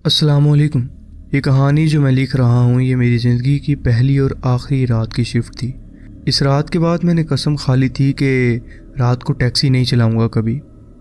अस्सलामुअलैकुम। ये कहानी जो मैं लिख रहा हूँ ये मेरी ज़िंदगी की पहली और आखिरी रात की शिफ्ट थी। इस रात के बाद मैंने कसम खा ली थी कि रात को टैक्सी नहीं चलाऊँगा कभी,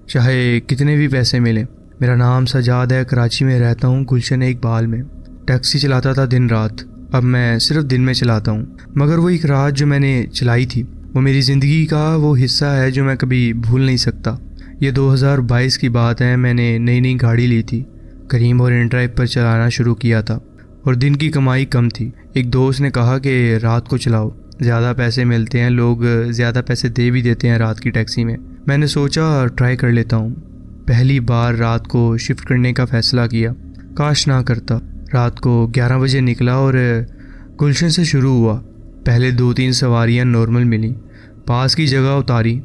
चाहे कितने भी पैसे मिलें। मेरा नाम सजाद है, कराची में रहता हूँ, गुलशन इकबाल में। टैक्सी चलाता था दिन रात, अब मैं सिर्फ दिन में चलाता हूँ। मगर वो एक रात जो मैंने चलाई थी वो मेरी ज़िंदगी का वो हिस्सा है जो मैं कभी भूल नहीं सकता। ये 2022 की बात है। मैंने नई नई गाड़ी ली थी, करीम और इनड्राइव पर चलाना शुरू किया था और दिन की कमाई कम थी। एक दोस्त ने कहा कि रात को चलाओ, ज़्यादा पैसे मिलते हैं, लोग ज़्यादा पैसे दे भी देते हैं रात की टैक्सी में। मैंने सोचा ट्राई कर लेता हूँ। पहली बार रात को शिफ्ट करने का फ़ैसला किया। काश ना करता। रात को 11 बजे निकला और गुलशन से शुरू हुआ। पहले 2-3 सवारियाँ नॉर्मल मिली, पास की जगह उतारी,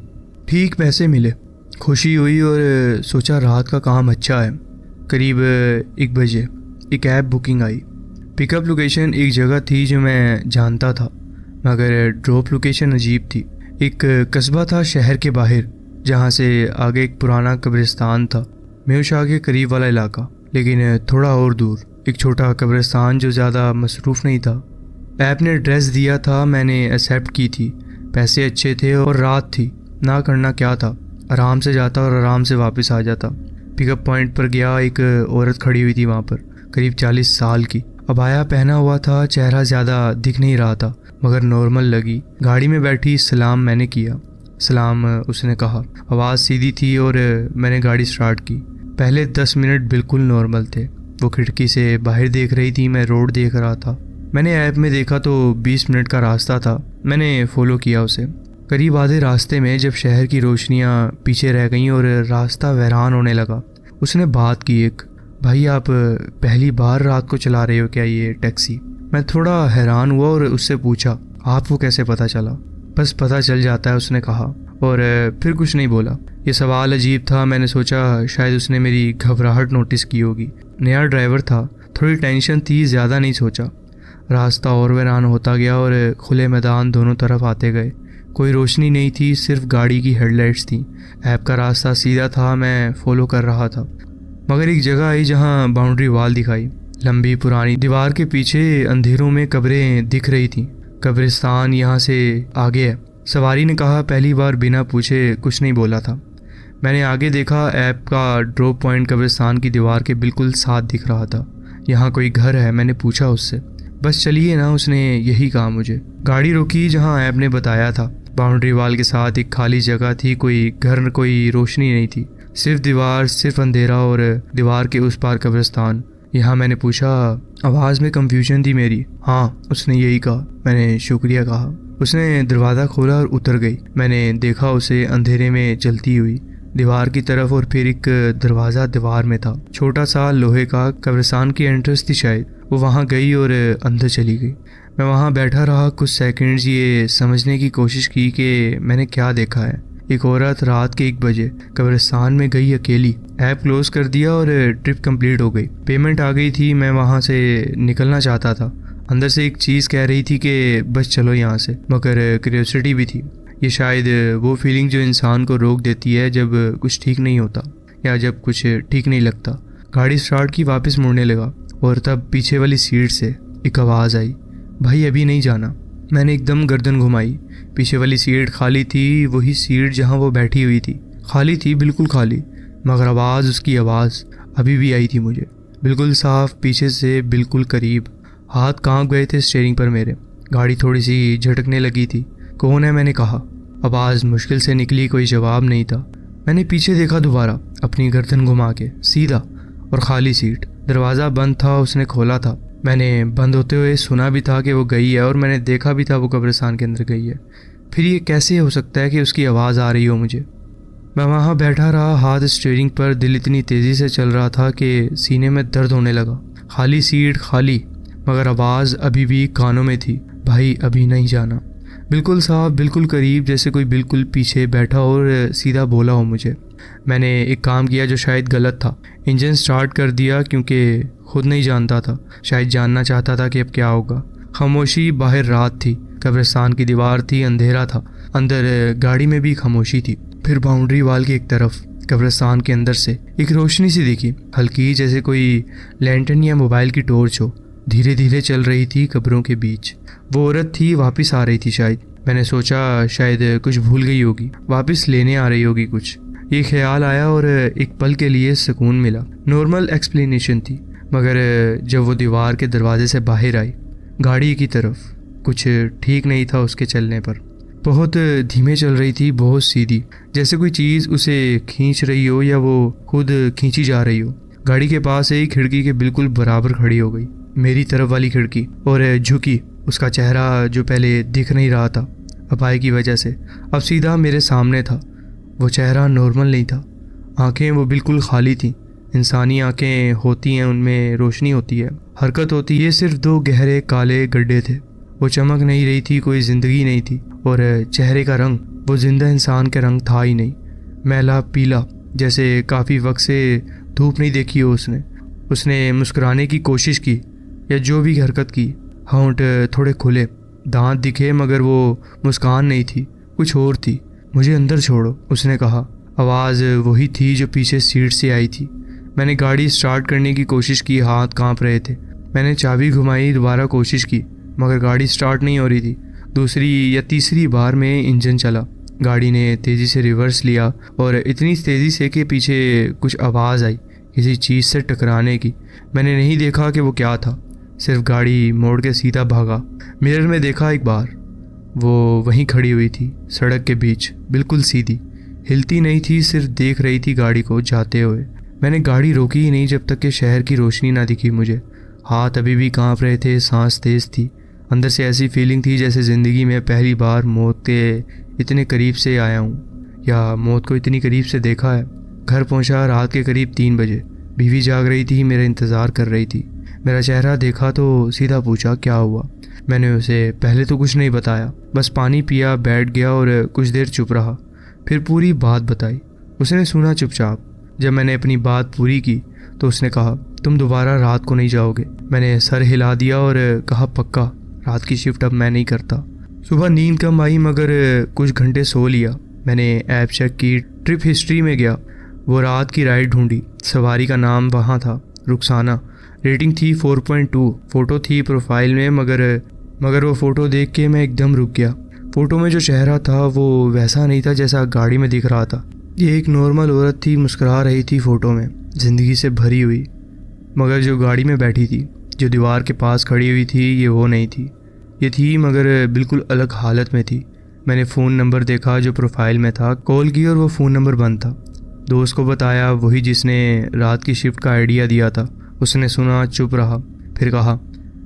ठीक पैसे मिले, खुशी हुई और सोचा रात का काम अच्छा है। करीब 1 बजे एक ऐप बुकिंग आई। पिकअप लोकेशन एक जगह थी जो मैं जानता था, मगर ड्रॉप लोकेशन अजीब थी। एक कस्बा था शहर के बाहर, जहाँ से आगे एक पुराना कब्रिस्तान था। मेवशाह के करीब वाला इलाका, लेकिन थोड़ा और दूर एक छोटा कब्रिस्तान जो ज़्यादा मसरूफ़ नहीं था। ऐप ने एड्रेस दिया था, मैंने एक्सेप्ट की थी। पैसे अच्छे थे और रात थी, ना करना क्या था। आराम से जाता और आराम से वापस आ जाता। पिकअप पॉइंट पर गया, एक औरत खड़ी हुई थी वहाँ पर, करीब 40 साल की। अबाया पहना हुआ था, चेहरा ज़्यादा दिख नहीं रहा था मगर नॉर्मल लगी। गाड़ी में बैठी, सलाम मैंने किया। सलाम उसने कहा। आवाज़ सीधी थी और मैंने गाड़ी स्टार्ट की। पहले 10 मिनट बिल्कुल नॉर्मल थे। वो खिड़की से बाहर देख रही थी, मैं रोड देख रहा था। मैंने ऐप में देखा तो 20 मिनट का रास्ता था। मैंने फॉलो किया उसे। करीब आधे रास्ते में जब शहर की रोशनियाँ पीछे रह गईं और रास्ता वीरान होने लगा, उसने बात की एक, भाई आप पहली बार रात को चला रहे हो क्या ये टैक्सी? मैं थोड़ा हैरान हुआ और उससे पूछा, आपको कैसे पता चला? बस पता चल जाता है, उसने कहा, और फिर कुछ नहीं बोला। ये सवाल अजीब था। मैंने सोचा शायद उसने मेरी घबराहट नोटिस की होगी। नया ड्राइवर था, थोड़ी टेंशन थी, ज़्यादा नहीं सोचा। रास्ता और वीरान होता गया और खुले मैदान दोनों तरफ आते गए। कोई रोशनी नहीं थी, सिर्फ गाड़ी की हेडलाइट्स थी। ऐप का रास्ता सीधा था, मैं फॉलो कर रहा था। मगर एक जगह आई जहां बाउंड्री वॉल दिखाई। लंबी पुरानी दीवार के पीछे अंधेरों में कब्रें दिख रही थीं। कब्रिस्तान यहाँ से आगे है, सवारी ने कहा। पहली बार बिना पूछे कुछ नहीं बोला था। मैंने आगे देखा, ऐप का ड्रॉप पॉइंट कब्रिस्तान की दीवार के बिल्कुल साथ दिख रहा था। यहाँ कोई घर है? मैंने पूछा उससे। बस चलिए ना, उसने यही कहा मुझे। गाड़ी रोकी जहाँ ऐप ने बताया था। बाउंड्री वॉल के साथ एक खाली जगह थी, कोई घर, कोई रोशनी नहीं थी, सिर्फ दीवार, सिर्फ अंधेरा और दीवार के उस पार कब्रिस्तान। यहाँ मैंने पूछा। आवाज़ में कंफ्यूजन थी मेरी। हाँ, उसने यही कहा। मैंने शुक्रिया कहा। उसने दरवाज़ा खोला और उतर गई। मैंने देखा उसे अंधेरे में चलती हुई दीवार की तरफ, और फिर एक दरवाज़ा दीवार में था, छोटा सा लोहे का। कब्रिस्तान की एंट्रेंस थी शायद। वो वहाँ गई और अंदर चली गई। मैं वहाँ बैठा रहा कुछ सेकंड्स, ये समझने की कोशिश की कि मैंने क्या देखा है। एक औरत रात के 1 बजे कब्रिस्तान में गई अकेली। ऐप क्लोज कर दिया और ट्रिप कंप्लीट हो गई। पेमेंट आ गई थी। मैं वहाँ से निकलना चाहता था। अंदर से एक चीज़ कह रही थी कि बस चलो यहाँ से, मगर क्यूरियोसिटी भी थी। ये शायद वो फीलिंग जो इंसान को रोक देती है जब कुछ ठीक नहीं होता या जब कुछ ठीक नहीं लगता। गाड़ी स्टार्ट की, वापस मुड़ने लगा और तब पीछे वाली सीट से एक आवाज़ आई, भाई अभी नहीं जाना। मैंने एकदम गर्दन घुमाई। पीछे वाली सीट खाली थी, वही सीट जहाँ वो बैठी हुई थी। खाली थी, बिल्कुल खाली, मगर आवाज़, उसकी आवाज़ अभी भी आई थी मुझे, बिल्कुल साफ, पीछे से बिल्कुल करीब। हाथ कांप गए थे स्टीयरिंग पर मेरे। गाड़ी थोड़ी सी झटकने लगी थी। कौन है? मैंने कहा। आवाज़ मुश्किल से निकली, कोई जवाब नहीं था। मैंने पीछे देखा दोबारा, अपनी गर्दन घुमा के, सीधा और खाली सीट। दरवाज़ा बंद था, उसने खोला था। मैंने बंद होते हुए सुना भी था कि वो गई है, और मैंने देखा भी था वो कब्रिस्तान के अंदर गई है। फिर ये कैसे हो सकता है कि उसकी आवाज़ आ रही हो मुझे? मैं वहाँ बैठा रहा, हाथ स्टीयरिंग पर। दिल इतनी तेज़ी से चल रहा था कि सीने में दर्द होने लगा। खाली सीट, खाली, मगर आवाज़ अभी भी कानों में थी, भाई अभी नहीं जाना। बिल्कुल साफ, बिल्कुल करीब, जैसे कोई बिल्कुल पीछे बैठा और सीधा बोला हो मुझे। मैंने एक काम किया जो शायद गलत था। इंजन स्टार्ट कर दिया, क्योंकि खुद नहीं जानता था, शायद जानना चाहता था कि अब क्या होगा। खामोशी, बाहर रात थी, कब्रिस्तान की दीवार थी, अंधेरा था, अंदर गाड़ी में भी खामोशी थी। फिर बाउंड्री वॉल की एक तरफ कब्रिस्तान के अंदर से एक रोशनी सी दिखी, हल्की, जैसे कोई लैंटर्न या मोबाइल की टॉर्च हो। धीरे धीरे चल रही थी कब्रों के बीच। वो औरत थी, वापस आ रही थी शायद। मैंने सोचा शायद कुछ भूल गई होगी, वापस लेने आ रही होगी कुछ। ये ख्याल आया और एक पल के लिए सुकून मिला। नॉर्मल एक्सप्लेनेशन थी, मगर जब वो दीवार के दरवाजे से बाहर आई गाड़ी की तरफ, कुछ ठीक नहीं था उसके चलने पर। बहुत धीमे चल रही थी, बहुत सीधी, जैसे कोई चीज़ उसे खींच रही हो या वो खुद खींची जा रही हो। गाड़ी के पास एक खिड़की के बिल्कुल बराबर खड़ी हो गई, मेरी तरफ वाली खिड़की, और झुकी। उसका चेहरा जो पहले दिख नहीं रहा था अपाई की वजह से, अब सीधा मेरे सामने था। वो चेहरा नॉर्मल नहीं था, आंखें वो बिल्कुल खाली थी। इंसानी आंखें होती हैं, उनमें रोशनी होती है, हरकत होती है। सिर्फ दो गहरे काले गड्ढे थे। वो चमक नहीं रही थी, कोई ज़िंदगी नहीं थी। और चेहरे का रंग वो जिंदा इंसान का रंग था ही नहीं, मैला पीला, जैसे काफ़ी वक्त से धूप नहीं देखी हो उसने। उसने मुस्कुराने की कोशिश की या जो भी हरकत की, होंठ थोड़े खुले, दांत दिखे, मगर वो मुस्कान नहीं थी, कुछ और थी। मुझे अंदर छोड़ो, उसने कहा। आवाज़ वही थी जो पीछे सीट से आई थी। मैंने गाड़ी स्टार्ट करने की कोशिश की, हाथ कांप रहे थे। मैंने चाबी घुमाई, दोबारा कोशिश की, मगर गाड़ी स्टार्ट नहीं हो रही थी। दूसरी या तीसरी बार में इंजन चला। गाड़ी ने तेज़ी से रिवर्स लिया, और इतनी तेज़ी से कि पीछे कुछ आवाज़ आई किसी चीज़ से टकराने की। मैंने नहीं देखा कि वो क्या था, सिर्फ गाड़ी मोड़ के सीधा भागा। मिरर में देखा एक बार, वो वहीं खड़ी हुई थी सड़क के बीच, बिल्कुल सीधी, हिलती नहीं थी, सिर्फ देख रही थी गाड़ी को जाते हुए। मैंने गाड़ी रोकी ही नहीं जब तक कि शहर की रोशनी ना दिखी मुझे। हाथ अभी भी कांप रहे थे, सांस तेज़ थी। अंदर से ऐसी फीलिंग थी जैसे ज़िंदगी में पहली बार मौत के इतने करीब से आया हूँ, या मौत को इतनी करीब से देखा है। घर पहुँचा रात के करीब 3 बजे। बीवी जाग रही थी, मेरा इंतज़ार कर रही थी। मेरा चेहरा देखा तो सीधा पूछा क्या हुआ। मैंने उसे पहले तो कुछ नहीं बताया, बस पानी पिया, बैठ गया और कुछ देर चुप रहा। फिर पूरी बात बताई। उसने सुना चुपचाप। जब मैंने अपनी बात पूरी की तो उसने कहा, तुम दोबारा रात को नहीं जाओगे। मैंने सर हिला दिया और कहा, पक्का, रात की शिफ्ट अब मैं नहीं करता। सुबह नींद कम आई, मगर कुछ घंटे सो लिया। मैंने ऐप चेक की, ट्रिप हिस्ट्री में गया, वो रात की राइड ढूंढी। सवारी का नाम वहाँ था, रुखसाना। रेटिंग थी 4.2। फ़ोटो थी प्रोफाइल में, मगर वो फ़ोटो देख के मैं एकदम रुक गया। फ़ोटो में जो चेहरा था वो वैसा नहीं था जैसा गाड़ी में दिख रहा था। ये एक नॉर्मल औरत थी, मुस्कुरा रही थी फ़ोटो में, ज़िंदगी से भरी हुई। मगर जो गाड़ी में बैठी थी, जो दीवार के पास खड़ी हुई थी, ये वो नहीं थी। ये थी, मगर बिल्कुल अलग हालत में थी। मैंने फ़ोन नंबर देखा जो प्रोफाइल में था, कॉल की और वो फ़ोन नंबर बंद था। दोस्त को बताया, वही जिसने रात की शिफ्ट का आइडिया दिया था। उसने सुना, चुप रहा, फिर कहा,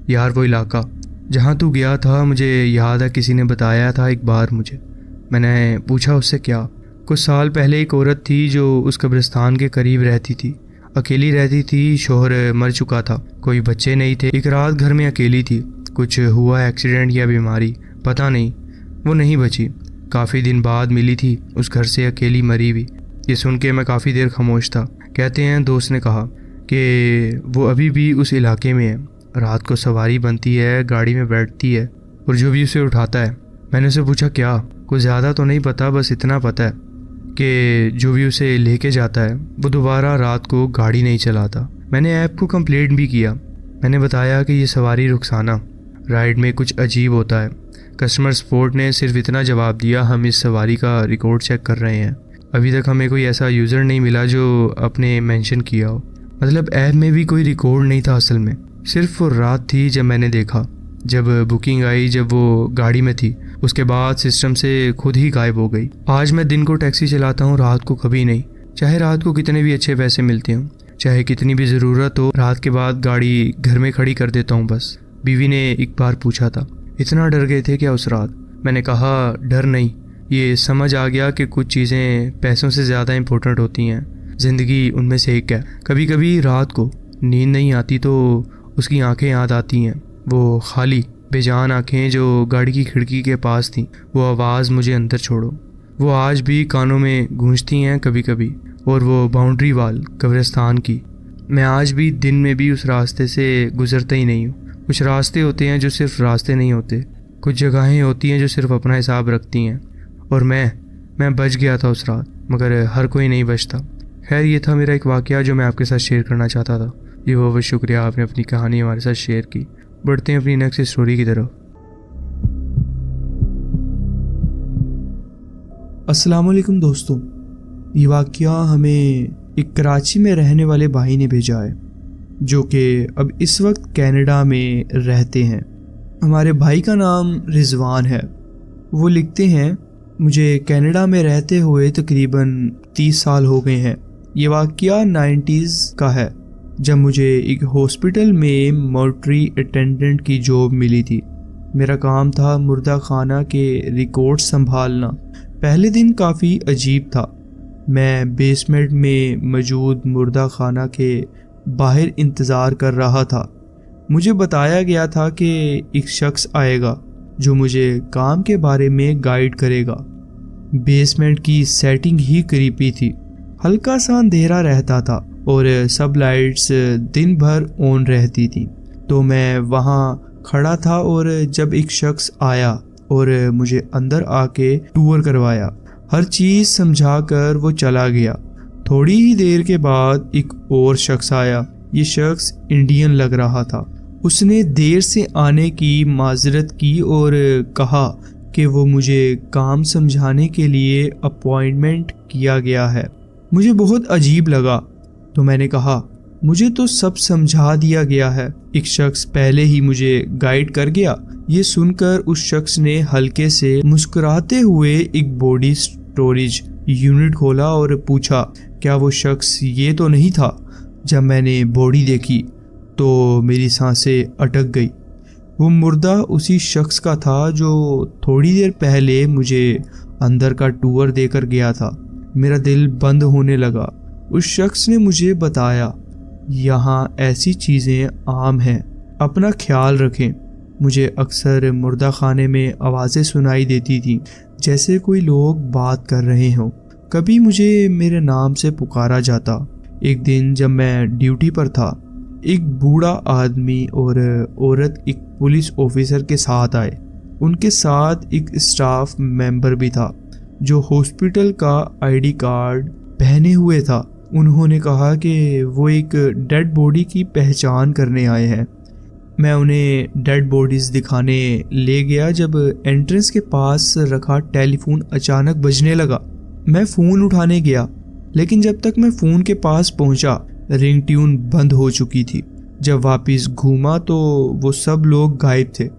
यार वो इलाका जहाँ तू गया था मुझे याद है, किसी ने बताया था एक बार मुझे। मैंने पूछा उससे क्या। कुछ साल पहले एक औरत थी जो उस कब्रिस्तान के करीब रहती थी। अकेली रहती थी, शौहर मर चुका था, कोई बच्चे नहीं थे। एक रात घर में अकेली थी, कुछ हुआ एक्सीडेंट या बीमारी, पता नहीं, वो नहीं बची। काफ़ी दिन बाद मिली थी उस घर से अकेली मरी हुई। ये सुन के मैं काफ़ी देर खामोश था। कहते हैं दोस्त ने कहा कि वो अभी भी उस इलाके में है, रात को सवारी बनती है, गाड़ी में बैठती है और जो भी उसे उठाता है। मैंने उसे पूछा क्या। कुछ ज़्यादा तो नहीं पता, बस इतना पता है कि जो भी उसे लेके जाता है वो दोबारा रात को गाड़ी नहीं चलाता। मैंने ऐप को कंप्लेंट भी किया। मैंने बताया कि ये सवारी रुखसाना राइड में कुछ अजीब होता है। कस्टमर सपोर्ट ने सिर्फ इतना जवाब दिया, हम इस सवारी का रिकॉर्ड चेक कर रहे हैं। अभी तक हमें कोई ऐसा यूज़र नहीं मिला जो अपने मेंशन किया हो। मतलब ऐप में भी कोई रिकॉर्ड नहीं था असल में, सिर्फ वो रात थी जब मैंने देखा। जब बुकिंग आई, जब वो गाड़ी में थी, उसके बाद सिस्टम से खुद ही गायब हो गई। आज मैं दिन को टैक्सी चलाता हूँ, रात को कभी नहीं। चाहे रात को कितने भी अच्छे पैसे मिलते हों, चाहे कितनी भी ज़रूरत हो, रात के बाद गाड़ी घर में खड़ी कर देता हूँ बस। बीवी ने एक बार पूछा था, इतना डर गए थे क्या उस रात? मैंने कहा, डर नहीं, ये समझ आ गया कि कुछ चीज़ें पैसों से ज़्यादा इम्पोर्टेंट होती हैं। ज़िंदगी उनमें से एक है। कभी कभी रात को नींद नहीं आती तो उसकी आंखें याद आती हैं, वो खाली बेजान आंखें जो गाड़ी की खिड़की के पास थीं। वो आवाज़, मुझे अंदर छोड़ो, वो आज भी कानों में गूंजती हैं कभी कभी। और वो बाउंड्री वाल कब्रिस्तान की, मैं आज भी दिन में भी उस रास्ते से गुजरता ही नहीं हूँ। कुछ रास्ते होते हैं जो सिर्फ रास्ते नहीं होते, कुछ जगहें होती हैं जो सिर्फ अपना हिसाब रखती हैं। और मैं बच गया था उस रात, मगर हर कोई नहीं बचता। खैर, ये था मेरा एक वाक़या जो मैं आपके साथ शेयर करना चाहता था। ये बहुत बहुत शुक्रिया, आपने अपनी कहानी हमारे साथ शेयर की। बढ़ते हैं अपनी नेक्स्ट स्टोरी की तरफ। अस्सलाम वालेकुम दोस्तों, ये वाक़या हमें एक कराची में रहने वाले भाई ने भेजा है जो कि अब इस वक्त कनाडा में रहते हैं। हमारे भाई का नाम रिजवान है। वो लिखते हैं, मुझे कनाडा में रहते हुए तकरीबन 30 साल हो गए हैं। ये वाक़या 90s का है जब मुझे एक हॉस्पिटल में मोर्टरी अटेंडेंट की जॉब मिली थी। मेरा काम था मुर्दा खाना के रिकॉर्ड संभालना। पहले दिन काफ़ी अजीब था। मैं बेसमेंट में मौजूद मुर्दा खाना के बाहर इंतज़ार कर रहा था। मुझे बताया गया था कि एक शख्स आएगा जो मुझे काम के बारे में गाइड करेगा। बेसमेंट की सेटिंग ही क्रीपी थी। हल्का सा अंधेरा रहता था और सब लाइट्स दिन भर ऑन रहती थी। तो मैं वहाँ खड़ा था और जब एक शख्स आया और मुझे अंदर आके टूर करवाया, हर चीज़ समझाकर वो चला गया। थोड़ी ही देर के बाद एक और शख्स आया। ये शख्स इंडियन लग रहा था। उसने देर से आने की माजरत की और कहा कि वो मुझे काम समझाने के लिए अपॉइंटमेंट किया गया है। मुझे बहुत अजीब लगा तो मैंने कहा, मुझे तो सब समझा दिया गया है, एक शख्स पहले ही मुझे गाइड कर गया। ये सुनकर उस शख्स ने हल्के से मुस्कुराते हुए एक बॉडी स्टोरेज यूनिट खोला और पूछा, क्या वो शख्स ये तो नहीं था? जब मैंने बॉडी देखी तो मेरी सांसें अटक गई। वो मुर्दा उसी शख्स का था जो थोड़ी देर पहले मुझे अंदर का टूर देकर गया था। मेरा दिल बंद होने लगा। उस शख्स ने मुझे बताया, यहाँ ऐसी चीज़ें आम हैं, अपना ख्याल रखें। मुझे अक्सर मुर्दा खाने में आवाज़ें सुनाई देती थीं, जैसे कोई लोग बात कर रहे हों। कभी मुझे मेरे नाम से पुकारा जाता। एक दिन जब मैं ड्यूटी पर था, एक बूढ़ा आदमी और औरत एक पुलिस ऑफिसर के साथ आए। उनके साथ एक स्टाफ मेंबर भी था जो हॉस्पिटल का आईडी कार्ड पहने हुए था। उन्होंने कहा कि वो एक डेड बॉडी की पहचान करने आए हैं। मैं उन्हें डेड बॉडीज़ दिखाने ले गया जब एंट्रेंस के पास रखा टेलीफोन अचानक बजने लगा। मैं फ़ोन उठाने गया, लेकिन जब तक मैं फ़ोन के पास पहुंचा, रिंग ट्यून बंद हो चुकी थी। जब वापस घूमा तो वो सब लोग गायब थे।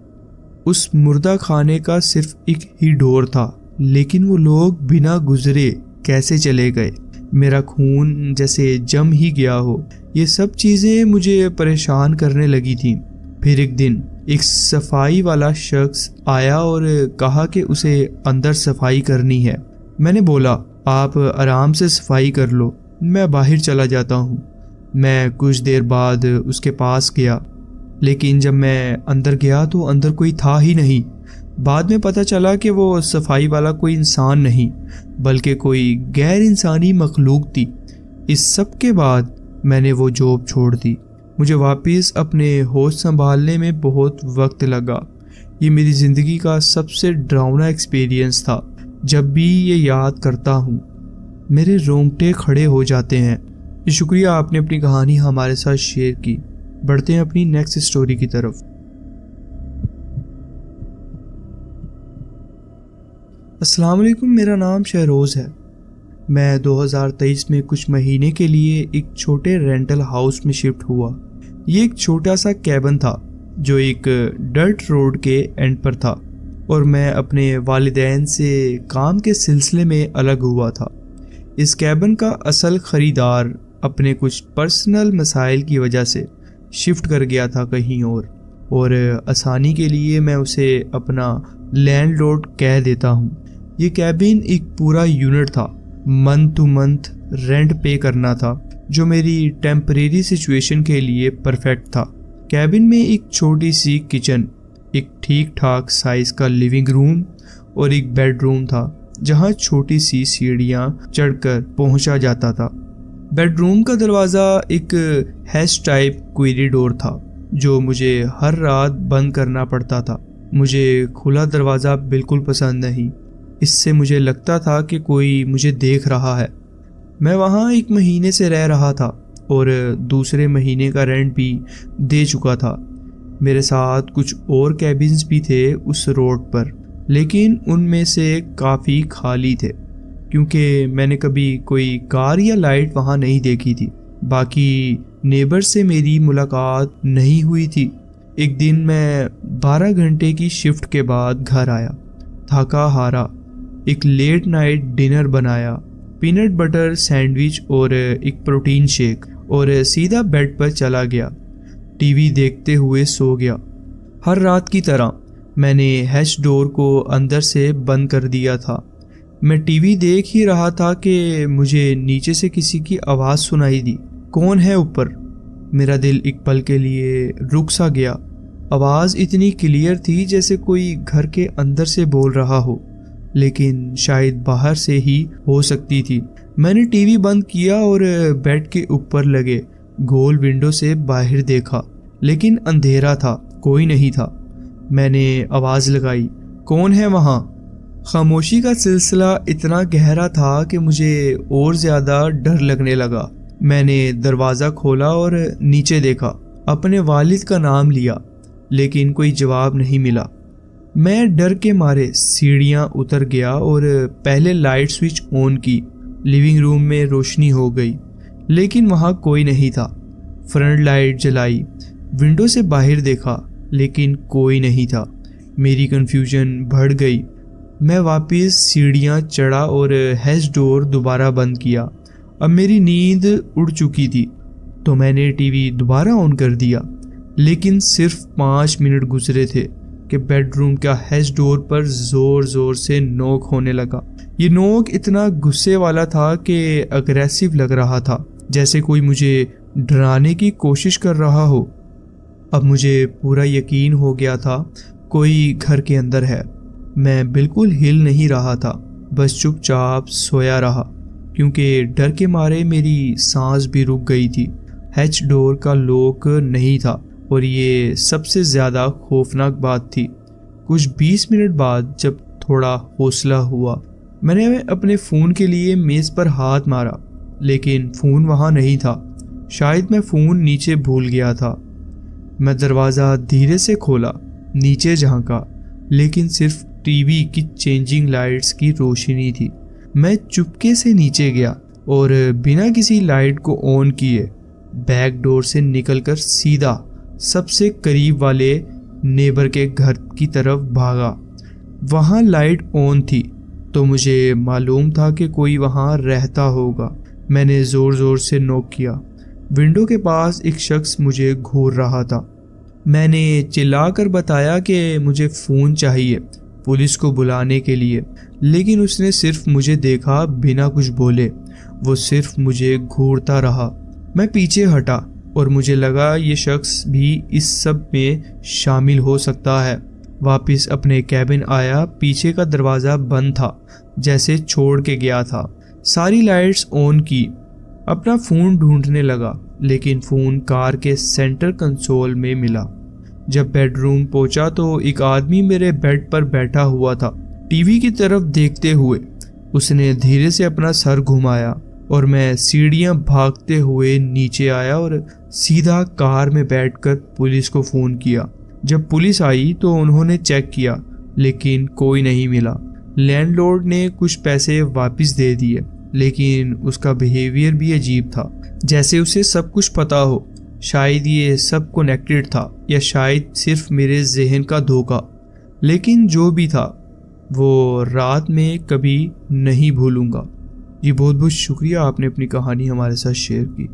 उस मुर्दा खाने का सिर्फ एक ही डोर था, लेकिन वो लोग बिना गुजरे कैसे चले गए? मेरा खून जैसे जम ही गया हो। ये सब चीज़ें मुझे परेशान करने लगी थीं। फिर एक दिन एक सफाई वाला शख्स आया और कहा कि उसे अंदर सफाई करनी है। मैंने बोला, आप आराम से सफाई कर लो, मैं बाहर चला जाता हूँ। मैं कुछ देर बाद उसके पास गया, लेकिन जब मैं अंदर गया तो अंदर कोई था ही नहीं। बाद में पता चला कि वो सफाई वाला कोई इंसान नहीं, बल्कि कोई गैर इंसानी मखलूक थी। इस सब के बाद मैंने वो जॉब छोड़ दी। मुझे वापस अपने होश संभालने में बहुत वक्त लगा। ये मेरी ज़िंदगी का सबसे डरावना एक्सपीरियंस था। जब भी ये याद करता हूँ मेरे रोंगटे खड़े हो जाते हैं। शुक्रिया, आपने अपनी कहानी हमारे साथ शेयर की। बढ़ते हैं अपनी नेक्स्ट स्टोरी की तरफ। अस्सलाम वालेकुम, मेरा नाम शहरोज़ है। मैं 2023 में कुछ महीने के लिए एक छोटे रेंटल हाउस में शिफ्ट हुआ। ये एक छोटा सा कैबिन था जो एक डर्ट रोड के एंड पर था और मैं अपने वालिदैन से काम के सिलसिले में अलग हुआ था। इस कैबिन का असल ख़रीदार अपने कुछ पर्सनल मसाइल की वजह से शिफ्ट कर गया था कहीं और आसानी के लिए मैं उसे अपना लैंडलॉर्ड कह देता हूँ। ये कैबिन एक पूरा यूनिट था। मंथ टू मंथ रेंट पे करना था, जो मेरी टेम्परेरी सिचुएशन के लिए परफेक्ट था। कैबिन में एक छोटी सी किचन, एक ठीक ठाक साइज का लिविंग रूम और एक बेडरूम था जहाँ छोटी सी सीढ़ियाँ चढ़कर पहुँचा जाता था। बेडरूम का दरवाज़ा एक हैश टाइप क्वेरी डोर था जो मुझे हर रात बंद करना पड़ता था। मुझे खुला दरवाज़ा बिल्कुल पसंद नहीं। इससे मुझे लगता था कि कोई मुझे देख रहा है। मैं वहाँ 1 महीने से रह रहा था और दूसरे महीने का रेंट भी दे चुका था। मेरे साथ कुछ और कैबिन्स भी थे उस रोड पर, लेकिन उनमें से काफ़ी खाली थे क्योंकि मैंने कभी कोई कार या लाइट वहाँ नहीं देखी थी। बाकी नेबर से मेरी मुलाकात नहीं हुई थी। एक दिन मैं 12 घंटे की शिफ्ट के बाद घर आया, थका हारा। एक लेट नाइट डिनर बनाया, पीनट बटर सैंडविच और एक प्रोटीन शेक, और सीधा बेड पर चला गया। टीवी देखते हुए सो गया। हर रात की तरह मैंने हैच डोर को अंदर से बंद कर दिया था। मैं टीवी देख ही रहा था कि मुझे नीचे से किसी की आवाज़ सुनाई दी। कौन है ऊपर? मेरा दिल एक पल के लिए रुक सा गया। आवाज़ इतनी क्लियर थी जैसे कोई घर के अंदर से बोल रहा हो, लेकिन शायद बाहर से ही हो सकती थी। मैंने टीवी बंद किया और बेड के ऊपर लगे गोल विंडो से बाहर देखा, लेकिन अंधेरा था, कोई नहीं था। मैंने आवाज़ लगाई, कौन है वहाँ? खामोशी का सिलसिला इतना गहरा था कि मुझे और ज़्यादा डर लगने लगा। मैंने दरवाज़ा खोला और नीचे देखा। अपने वालिद का नाम लिया, लेकिन कोई जवाब नहीं मिला। मैं डर के मारे सीढ़ियाँ उतर गया और पहले लाइट स्विच ऑन की। लिविंग रूम में रोशनी हो गई, लेकिन वहाँ कोई नहीं था। फ्रंट लाइट जलाई, विंडो से बाहर देखा, लेकिन कोई नहीं था। मेरी कन्फ्यूजन बढ़ गई। मैं वापस सीढ़ियाँ चढ़ा और हैच डोर दोबारा बंद किया। अब मेरी नींद उड़ चुकी थी, तो मैंने टीवी दोबारा ऑन कर दिया। लेकिन सिर्फ 5 मिनट गुजरे थे कि बेडरूम का हैच डोर पर ज़ोर ज़ोर से नॉक होने लगा। ये नॉक इतना गुस्से वाला था कि अग्रेसिव लग रहा था, जैसे कोई मुझे डराने की कोशिश कर रहा हो। अब मुझे पूरा यकीन हो गया था कोई घर के अंदर है। मैं बिल्कुल हिल नहीं रहा था, बस चुपचाप सोया रहा, क्योंकि डर के मारे मेरी सांस भी रुक गई थी। हैच डोर का लॉक नहीं था, और ये सबसे ज़्यादा खौफनाक बात थी। कुछ 20 मिनट बाद जब थोड़ा हौसला हुआ, मैंने अपने फ़ोन के लिए मेज़ पर हाथ मारा, लेकिन फ़ोन वहाँ नहीं था। शायद मैं फ़ोन नीचे भूल गया था। मैं दरवाज़ा धीरे से खोला, नीचे झांका, लेकिन सिर्फ टीवी की चेंजिंग लाइट्स की रोशनी थी। मैं चुपके से नीचे गया और बिना किसी लाइट को ऑन किए बैक डोर से निकलकर सीधा सबसे करीब वाले नेबर के घर की तरफ भागा। वहाँ लाइट ऑन थी, तो मुझे मालूम था कि कोई वहाँ रहता होगा। मैंने ज़ोर ज़ोर से नॉक किया। विंडो के पास एक शख्स मुझे घूर रहा था। मैंने चिल्लाकर बताया कि मुझे फ़ोन चाहिए पुलिस को बुलाने के लिए, लेकिन उसने सिर्फ मुझे देखा बिना कुछ बोले। वो सिर्फ मुझे घूरता रहा। मैं पीछे हटा और मुझे लगा ये शख्स भी इस सब में शामिल हो सकता है। वापस अपने कैबिन आया। पीछे का दरवाज़ा बंद था, जैसे छोड़ के गया था। सारी लाइट्स ऑन की। अपना फ़ोन ढूंढने लगा, लेकिन फ़ोन कार के सेंटर कंसोल में मिला। जब बेडरूम पहुंचा तो एक आदमी मेरे बेड पर बैठा हुआ था, टीवी की तरफ देखते हुए। उसने धीरे से अपना सर घुमाया और मैं सीढ़ियां भागते हुए नीचे आया और सीधा कार में बैठकर पुलिस को फ़ोन किया। जब पुलिस आई तो उन्होंने चेक किया, लेकिन कोई नहीं मिला। लैंडलॉर्ड ने कुछ पैसे वापस दे दिए, लेकिन उसका बिहेवियर भी अजीब था, जैसे उसे सब कुछ पता हो। शायद ये सब कनेक्टेड था, या शायद सिर्फ मेरे जहन का धोखा। लेकिन जो भी था, वो रात में कभी नहीं भूलूंगा। जी बहुत बहुत शुक्रिया, आपने अपनी कहानी हमारे साथ शेयर की।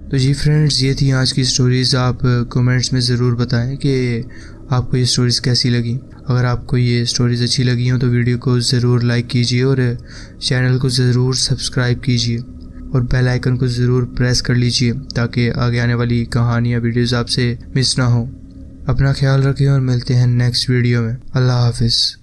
तो जी फ्रेंड्स, ये थी आज की स्टोरीज़। आप कमेंट्स में ज़रूर बताएं कि आपको ये स्टोरीज़ कैसी लगी। अगर आपको ये स्टोरीज़ अच्छी लगी हो तो वीडियो को ज़रूर लाइक कीजिए और चैनल को ज़रूर सब्सक्राइब कीजिए और बेल आइकन को ज़रूर प्रेस कर लीजिए, ताकि आगे आने वाली कहानियाँ वीडियोज़ आपसे मिस ना हो। अपना ख्याल रखें और मिलते हैं नेक्स्ट वीडियो में। अल्लाह हाफिज़।